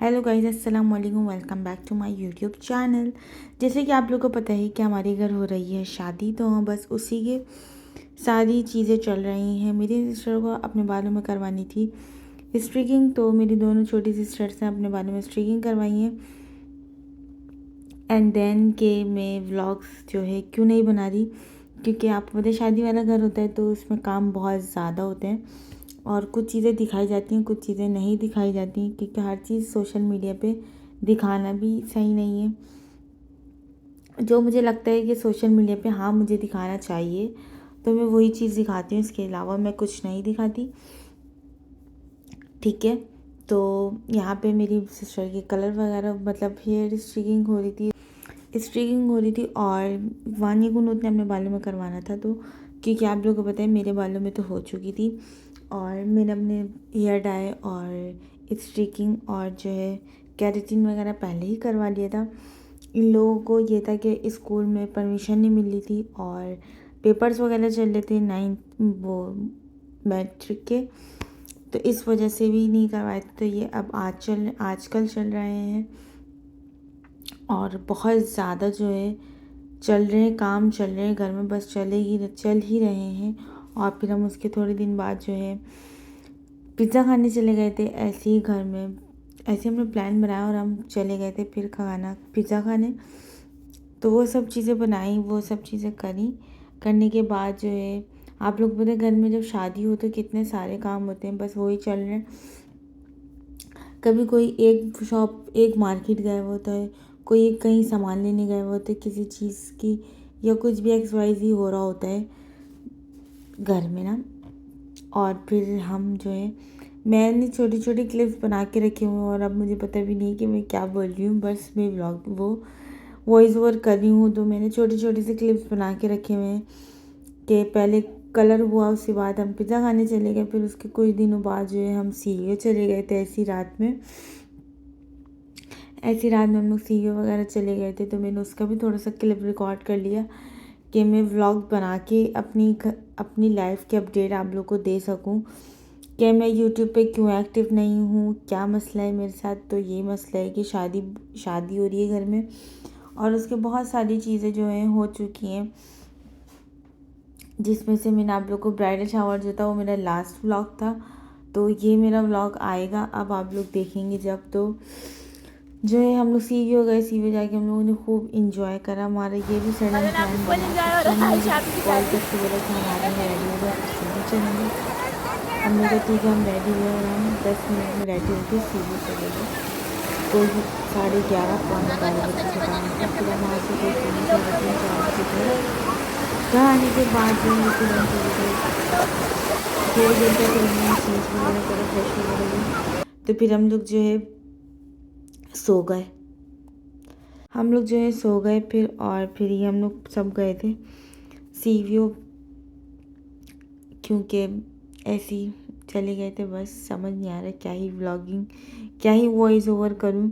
Hello guys, अस्सलाम वालेकुम। Welcome back to my YouTube channel. जैसे कि आप लोगों को पता है कि हमारे घर हो रही है शादी, तो हम बस उसी के सारी चीज़ें चल रही हैं। मेरी सिस्टर को अपने बालों में करवानी थी स्ट्रिकिंग, तो मेरी दोनों छोटी सिस्टर्स ने अपने बालों में स्ट्रिकिंग करवाई है। एंड देन के मैं व्लॉग्स जो है क्यों नहीं बना रही, क्योंकि आपको पता है शादी वाला घर होता है तो उसमें काम बहुत ज़्यादा होते हैं और कुछ चीज़ें दिखाई जाती हैं, कुछ चीज़ें नहीं दिखाई जाती हैं, क्योंकि हर चीज़ सोशल मीडिया पे दिखाना भी सही नहीं है। जो मुझे लगता है कि सोशल मीडिया पे हाँ मुझे दिखाना चाहिए तो मैं वही चीज़ दिखाती हूँ, इसके अलावा मैं कुछ नहीं दिखाती। ठीक है, तो यहाँ पे मेरी सिस्टर के कलर वगैरह मतलब हेयर स्ट्रिकिंग हो रही थी और वानी गुनूत ने अपने बालों में करवाना था। तो क्योंकि आप लोगों को पता है मेरे बालों में तो हो चुकी थी और मैंने अपने हेयर डाई और स्ट्रिकिंग और जो है केराटिन वगैरह पहले ही करवा लिया था। इन लोगों को ये था कि स्कूल में परमिशन नहीं मिल रही थी और पेपर्स वगैरह चल रहे थे 9th वो मैट्रिक के, तो इस वजह से भी नहीं करवाए थे। तो ये अब आजकल चल रहे हैं और बहुत ज़्यादा जो है चल रहे हैं, काम चल रहे हैं घर में, बस चल ही रहे हैं। और फिर हम उसके थोड़े दिन बाद जो है पिज़्ज़ा खाने चले गए थे, ऐसे ही घर में ऐसे हमने प्लान बनाया और हम चले गए थे फिर पिज़्ज़ा खाने। तो वो सब चीज़ें बनाई, वो सब चीज़ें करने के बाद जो है आप लोग पता है घर में जब शादी हो तो कितने सारे काम होते हैं, बस वही चल रहे हैं। कभी कोई एक मार्केट गया हुआ होता है, कोई कहीं सामान लेने गया हुआ होता है किसी चीज़ की, या कुछ भी XYZ हो रहा होता है घर में ना। और फिर हम जो है मैंने छोटी छोटी क्लिप्स बना के रखे हुए हैं और अब मुझे पता भी नहीं कि मैं क्या बोल रही हूँ, बस मैं वॉइस ओवर कर रही हूँ। तो मैंने छोटे छोटे से क्लिप्स बना के रखे हुए हैं कि पहले कलर हुआ, उसके बाद हम पिज़्ज़ा खाने चले गए, फिर उसके कुछ दिनों बाद जो है हम सीए चले गए थे। ऐसी रात में हम लोग सीए वगैरह चले गए थे, तो मैंने उसका भी थोड़ा सा क्लिप रिकॉर्ड कर लिया कि मैं व्लॉग बना के अपनी लाइफ के अपडेट आप लोग को दे सकूं कि मैं यूट्यूब पे क्यों एक्टिव नहीं हूँ, क्या मसला है मेरे साथ। तो ये मसला है कि शादी हो रही है घर में और उसके बहुत सारी चीज़ें जो हैं हो चुकी हैं, जिसमें से मैंने आप लोग को ब्राइडल शावर जो था वो मेरा लास्ट व्लॉग था। तो ये मेरा व्लॉग आएगा, अब आप लोग देखेंगे जब। तो जो है हम लोग सीवी हो गए, सीवी जाके हम लोगों ने खूब इंजॉय करा। हमारा ये भी सडन प्लान बना कि कॉल करके बोला कि हम आ रहे हैं, रेडी हो गए, आप सीवी चलेंगे। हमने कहा ठीक है हम रेडी हुए और हम 10 मिनट में रेडी होकर सीवी चले गए। कोई 11:30 पौने 12 बजे के टाइम था। फिर हम वहाँ से कोई 3 4 बजे घर आने के बाद जो है फिर हम चले गए 1:30 घंटे, फिर हमने चेंज वगैरह करा, फ्रेश वगैरह हुए, तो फिर हम लोग जो है सो गए। फिर और फिर ही हम लोग सब गए थे सीवीओ, क्योंकि ऐसे ही चले गए थे। बस समझ नहीं आ रहा क्या ही वॉइस ओवर करूं।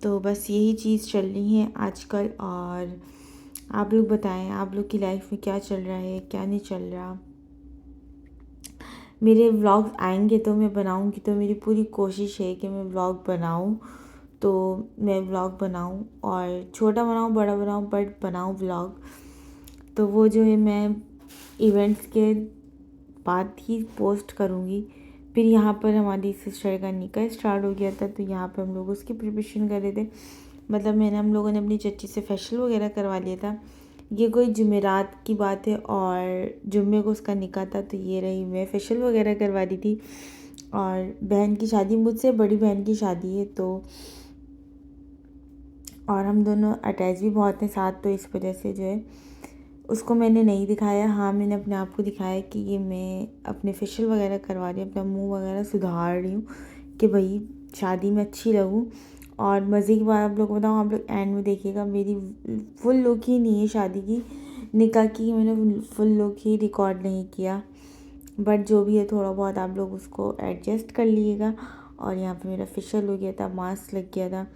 तो बस यही चीज़ चल रही है आजकल। और आप लोग बताएं आप लोग की लाइफ में क्या चल रहा है, क्या नहीं चल रहा। मेरे व्लॉग आएंगे तो मैं बनाऊंगी, तो मेरी पूरी कोशिश है कि मैं व्लॉग बनाऊं, तो मैं व्लॉग बनाऊं और छोटा बनाऊं बड़ा बनाऊं बट बनाऊं व्लॉग। तो वो जो है मैं इवेंट्स के बाद ही पोस्ट करूँगी। फिर यहाँ पर हमारी सिस्टर का निकाह स्टार्ट हो गया था, तो यहाँ पर हम लोग उसकी प्रिपरेशन कर रहे थे। मतलब हम लोगों ने अपनी चच्ची से फेशियल वगैरह करवा लिया था। ये कोई जुमेरात की बात है और जुम्मे को उसका निकाह था, तो ये रही मैं फेशियल वगैरह करवा रही थी। और बहन की शादी, मुझसे बड़ी बहन की शादी है, तो और हम दोनों अटैच भी बहुत हैं साथ, तो इस वजह से जो है उसको मैंने नहीं दिखाया। हाँ, मैंने अपने आप को दिखाया कि ये मैं अपने फेशियल वगैरह करवा रही हूँ, अपना मुंह वगैरह सुधार रही हूँ कि भाई शादी में अच्छी लगूँ। और मज़े की बात आप लोग को बताऊँ, आप लोग एंड में देखिएगा, मेरी फुल लुक ही नहीं है शादी की, निकाह की मैंने फुल लुक ही रिकॉर्ड नहीं किया। बट जो भी है थोड़ा बहुत आप लोग उसको एडजस्ट कर लीजिएगा। और यहाँ पे मेरा फेशियल हो गया था, मास्क लग गया था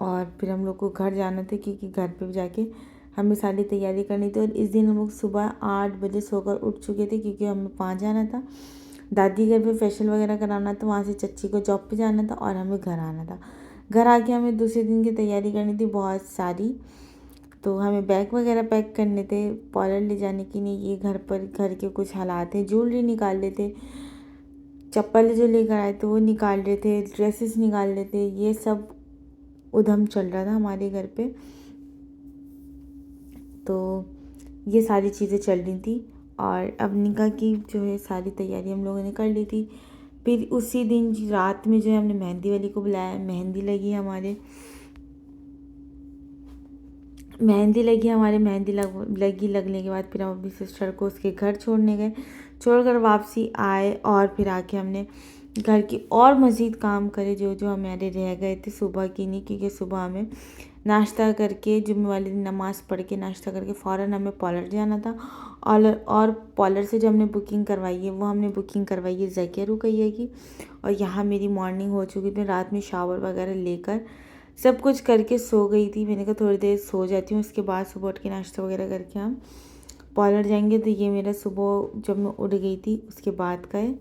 और फिर हम लोग को घर जाना था, क्योंकि घर पे जाके हमें सारी तैयारी करनी थी। और इस दिन हम लोग सुबह 8 बजे सोकर उठ चुके थे, क्योंकि हमें 5 जाना था। दादी घर पे फेशियल वगैरह कराना था, वहाँ से चच्ची को जॉब पे जाना था और हमें घर आना था। घर आके हमें दूसरे दिन की तैयारी करनी थी बहुत सारी। तो हमें बैग वगैरह पैक करने थे पार्लर ले जाने के लिए। ये घर पर घर के कुछ हालात हैं, ज्वेलरी निकाल रहे थे, चप्पल जो लेकर आए थे वो निकाल रहे थे, ड्रेसेस निकाल रहे थे, ये सब उधम चल रहा था हमारे घर पे। तो ये सारी चीज़ें चल रही थी और अब निकाह की जो है सारी तैयारी हम लोगों ने कर ली थी। फिर उसी दिन रात में जो है हमने मेहंदी वाली को बुलाया, मेहंदी लगी हमारे, मेहंदी लगी लगने के बाद फिर हम अपनी सिस्टर को उसके घर छोड़ने गए। छोड़कर वापसी आए और फिर आके हमने घर की और मज़ीद काम करे जो जो हमारे रह गए थे सुबह की नहीं, क्योंकि सुबह हमें नाश्ता करके जुम्मे वाले दिन नमाज़ पढ़ के नाश्ता करके फ़ौरन हमें पार्लर जाना था। और पार्लर से जो हमने बुकिंग करवाई है वो हमने बुकिंग करवाई है ज़किया रुकैया की। और यहाँ मेरी मॉर्निंग हो चुकी थी, रात में शावर वगैरह लेकर सब कुछ करके सो गई थी। मैंने कहा थोड़ी देर सो जाती हूँ, उसके बाद सुबह उठ के नाश्ता वगैरह करके हम पार्लर जाएंगे। तो ये मेरा सुबह जब मैं उठ गई थी उसके बाद का है।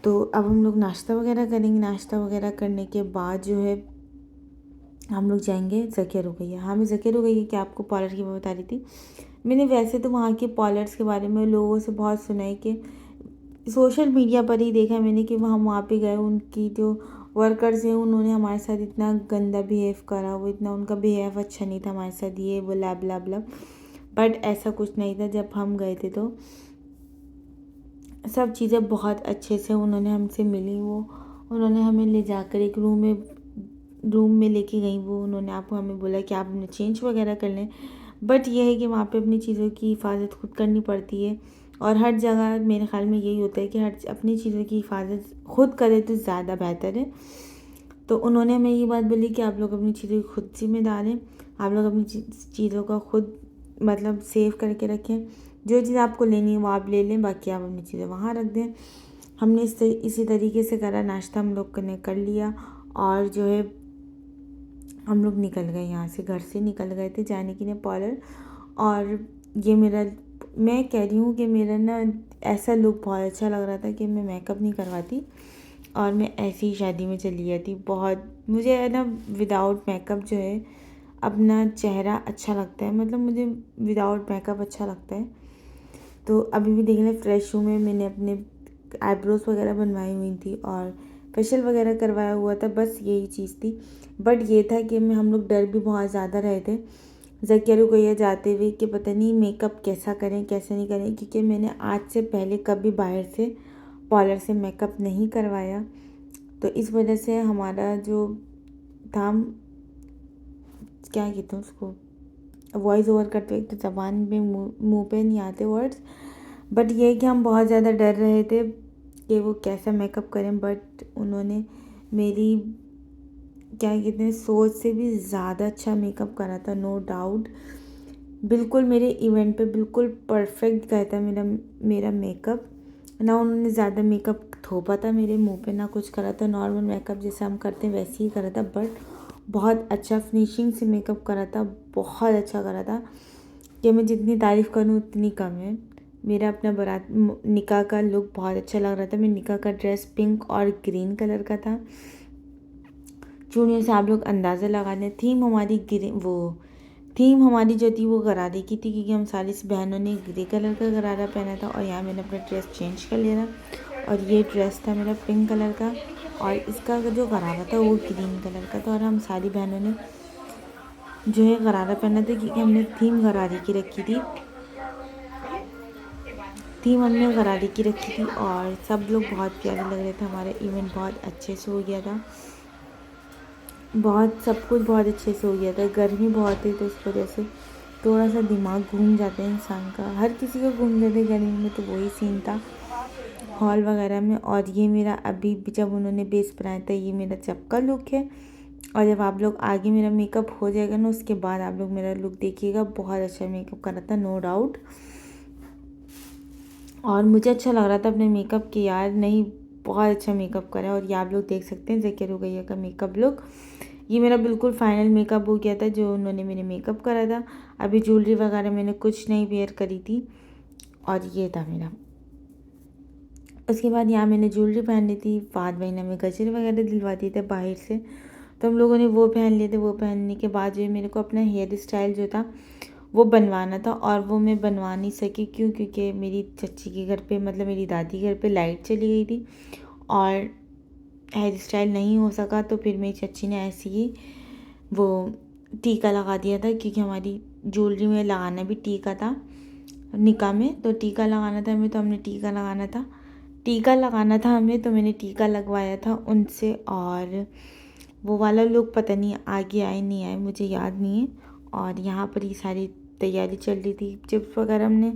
तो अब हम लोग नाश्ता वगैरह करेंगे। नाश्ता वगैरह करने के बाद जो है हम लोग जाएंगे ज़किया रुकैया। हाँ, मैं ज़किया रुकैया की आपको पार्लर की मैं बता रही थी। मैंने वैसे तो वहाँ के पार्लर्स के बारे में लोगों से बहुत सुना है, कि सोशल मीडिया पर ही देखा मैंने कि हम वहाँ पे गए, उनकी जो वर्कर्स हैं उन्होंने हमारे साथ इतना गंदा बिहेव करा, वो इतना उनका बिहेव अच्छा नहीं था हमारे साथ, ये वो ब्ला ब्ला ब्ला। बट ऐसा कुछ नहीं था। जब हम गए थे तो सब चीज़ें बहुत अच्छे से उन्होंने हमसे मिली। वो उन्होंने हमें ले जाकर एक रूम में लेके गई। वो उन्होंने आपको हमें बोला कि आप अपने चेंज वगैरह कर लें। बट यह है कि वहाँ पे अपनी चीज़ों की हिफाजत खुद करनी पड़ती है। और हर जगह मेरे ख़्याल में यही होता है कि हर अपनी चीज़ों की हिफाजत खुद करे तो ज़्यादा बेहतर है। तो उन्होंने हमें ये बात बोली कि आप लोग अपनी चीज़ों की खुद जिम्मेदार हैं, आप लोग अपनी चीज़ों का खुद मतलब सेव करके रखें। जो चीज़ आपको लेनी है वो आप ले लें, बाकी आप अपनी चीज़ें वहाँ रख दें। हमने इसी तरीके से करा। नाश्ता हम लोग ने कर लिया और जो है हम लोग निकल गए, यहाँ से घर से निकल गए थे जाने के लिए पार्लर। और ये मैं कह रही हूँ कि मेरा ना ऐसा लुक बहुत अच्छा लग रहा था कि मैं मेकअप नहीं करवाती और मैं ऐसी ही शादी में चली जाती। बहुत मुझे है ना विदाउट मेकअप जो है अपना चेहरा अच्छा लगता है, मतलब मुझे विदाउट मेकअप अच्छा लगता है। तो अभी भी देख लें फ्रेश हूँ मैंने अपने आईब्रोज वगैरह बनवाई हुई थी और फेशियल वगैरह करवाया हुआ था, बस यही चीज़ थी। बट ये था कि हम लोग डर भी बहुत ज़्यादा रहे थे ज़किया रुकैया जाते हुए कि पता नहीं मेकअप कैसा करें कैसे नहीं करें, क्योंकि मैंने आज से पहले कभी बाहर से पार्लर से मेकअप नहीं करवाया। तो इस वजह से हमारा जो था, क्या कहते हैं उसको, वॉइस ओवर करते वक्त तो ज़बान में मुँह पे नहीं आते वर्ड्स। बट ये है कि हम बहुत ज़्यादा डर रहे थे कि वो कैसा मेकअप करें। बट उन्होंने मेरी क्या कहते हैं सोच से भी ज़्यादा अच्छा मेकअप करा था, नो डाउट। बिल्कुल मेरे इवेंट पे बिल्कुल परफेक्ट गया था मेरा मेकअप। ना उन्होंने ज़्यादा मेकअप थोपा था मेरे मुंह पे, ना कुछ करा था। नॉर्मल मेकअप जैसे हम करते हैं वैसे ही करा था, बट बहुत अच्छा फिनिशिंग से मेकअप करा था, बहुत अच्छा करा था कि मैं जितनी तारीफ़ करूँ उतनी कम है। मेरा अपना बारात निकाह का लुक बहुत अच्छा लग रहा था। मेरे निकाह का ड्रेस पिंक और ग्रीन कलर का था। चूड़ियों से आप लोग अंदाज़ा लगा लें। थीम हमारी जो थी वो गरारे की थी, क्योंकि हम सारी बहनों ने ग्रे कलर का गरारा पहना था। और यहाँ मैंने अपना ड्रेस चेंज कर लिया था और ये ड्रेस था मेरा पिंक कलर का और इसका जो गरारा था वो ग्रीन कलर का था। और हम सारी बहनों ने जो है गरारा पहना था, क्योंकि हमने थीम गरारे की रखी थी। और सब लोग बहुत प्यारे लग रहे थे। हमारा इवेंट बहुत अच्छे से हो गया था, सब कुछ बहुत अच्छे से हो गया था। गर्मी बहुत है तो इस वजह से थोड़ा सा दिमाग घूम जाता है इंसान का, हर किसी को घूम जाता है गर्मी में। तो वही सीन था हॉल वगैरह में। और ये मेरा अभी जब उन्होंने बेस बनाया था, ये मेरा जब का लुक है। और जब आप लोग आगे मेरा मेकअप हो जाएगा ना, उसके बाद आप लोग मेरा लुक देखिएगा। बहुत अच्छा मेकअप करा था, नो डाउट। और मुझे अच्छा लग रहा था अपने मेकअप की, यार नहीं बहुत अच्छा मेकअप करा है। और ये आप लोग देख सकते हैं ज़किया रुकैया का मेकअप लुक। ये मेरा बिल्कुल फाइनल मेकअप हो गया था जो उन्होंने मेरे मेकअप करा था। अभी ज्वेलरी वगैरह मैंने कुछ नहीं वेयर करी थी और ये था मेरा उसके बाद यहाँ मैंने ज्वेलरी पहन ली थी। फाद भाई ने हमें गजरे वगैरह दिलवा दिए थे बाहर से, तो हम लोगों ने वो पहन लिए थे। वो पहनने के बाद जो है मेरे को अपना हेयर स्टाइल जो था वो बनवाना था, और वो मैं बनवा नहीं सकी। क्यों? क्योंकि मेरी चच्ची के घर पे, मतलब मेरी दादी के घर पे लाइट चली गई थी और हेयर स्टाइल नहीं हो सका। तो फिर मेरी चच्ची ने ऐसे ही वो टीका लगा दिया था, क्योंकि हमारी ज्वेलरी में लगाना भी टीका था निकाह में। तो टीका लगाना था हमें, तो हमने टीका लगाना था, टीका लगाना था हमें, तो मैंने टीका लगवाया था उनसे। और वो वाला लोग पता नहीं आगे आए नहीं आए, मुझे याद नहीं है। और यहाँ पर ये सारी तैयारी चल रही थी। चिप्स वगैरह हमने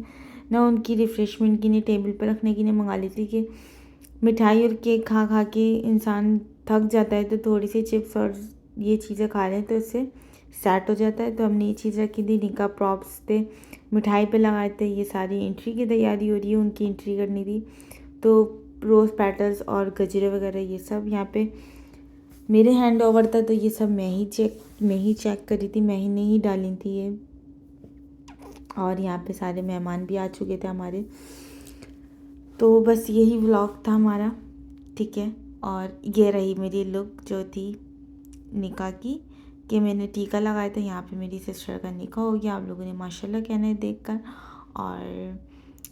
ना उनकी रिफ़्रेशमेंट की, नहीं टेबल पर रखने की, नहीं मंगा ली थी कि मिठाई और केक खा खा के इंसान थक जाता है, तो थोड़ी सी चिप्स और ये चीज़ें खा लें तो इससे सेट हो जाता है। तो हमने ये चीज़ रखी थी, निका प्रॉप्स थे, मिठाई पे लगाए थे। ये सारी एंट्री की तैयारी हो रही है, उनकी एंट्री करनी थी। तो रोज़ पेटल्स और गजरे वगैरह ये सब यहाँ पे मेरे हैंड ओवर था, तो ये सब मैं ही चेक करी थी, मैं ही नहीं डाली थी ये। और यहाँ पे सारे मेहमान भी आ चुके थे हमारे। तो बस यही व्लॉग था हमारा, ठीक है। और ये रही मेरी लुक जो थी निकाह की, कि मैंने टीका लगाया था। यहाँ पे मेरी सिस्टर का निकाह हो गया। आप लोगों ने माशाल्लाह कहना है देखकर, और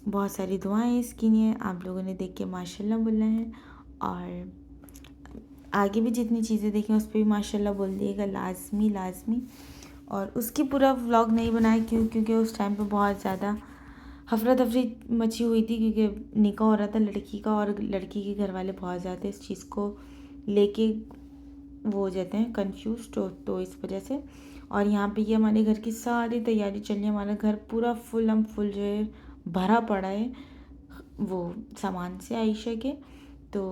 बहुत सारी दुआएं इसकी हैं, आप लोगों ने देख के माशाल्लाह बोलना है। और आगे भी जितनी चीज़ें देखें उस पर भी माशाल्लाह बोल दिएगा, लाजमी लाजमी। और उसकी पूरा व्लॉग नहीं बनाया, क्योंकि उस टाइम पे बहुत ज़्यादा हफरा तफरी मची हुई थी, क्योंकि निकाह हो रहा था लड़की का, और लड़की के घर वाले बहुत ज़्यादा इस चीज़ को लेके वो हो जाते हैं कंफ्यूज, तो इस वजह से। और यहाँ पे ये हमारे घर की सारी तैयारी चल रही है। हमारा घर पूरा फुल जो है भरा पड़ा है वो सामान से आयशा के। तो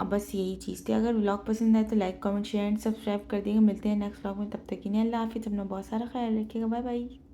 अब बस यही चीज़ थी। अगर व्लॉग पसंद आए तो like comment share and subscribe कर दिएगा। मिलते हैं नेक्स्ट व्लॉग में, तब तक के लिए अल्लाह हाफिज़। अपना बहुत सारा ख्याल रखिएगा। Bye bye.